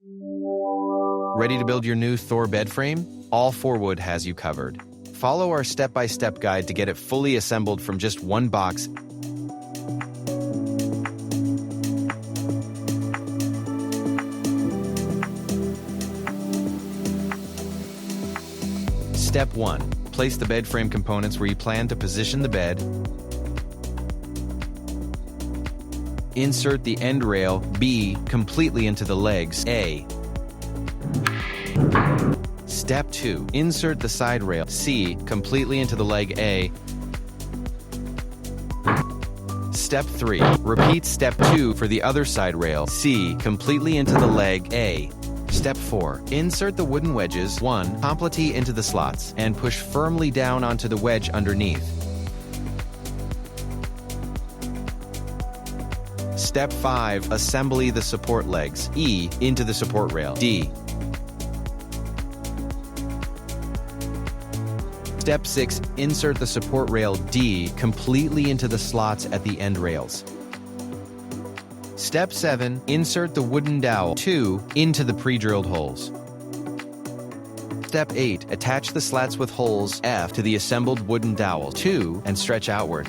Ready to build your new Thor bed frame? All4wood has you covered. Follow our step-by-step guide to get it fully assembled from just one box. Step 1. Place the bed frame components where you plan to position the bed. Insert the end rail, B, completely into the legs, A. Step 2. Insert the side rail, C, completely into the leg, A. Step 3. Repeat step 2 for the other side rail, C, completely into the leg, A. Step 4. Insert the wooden wedges, 1, completely into the slots, and push firmly down onto the wedge underneath. Step 5. Assembly the support legs, E, into the support rail, D. Step 6. Insert the support rail, D, completely into the slots at the end rails. Step 7. Insert the wooden dowel, 2, into the pre-drilled holes. Step 8. Attach the slats with holes, F, to the assembled wooden dowel, 2, and stretch outward.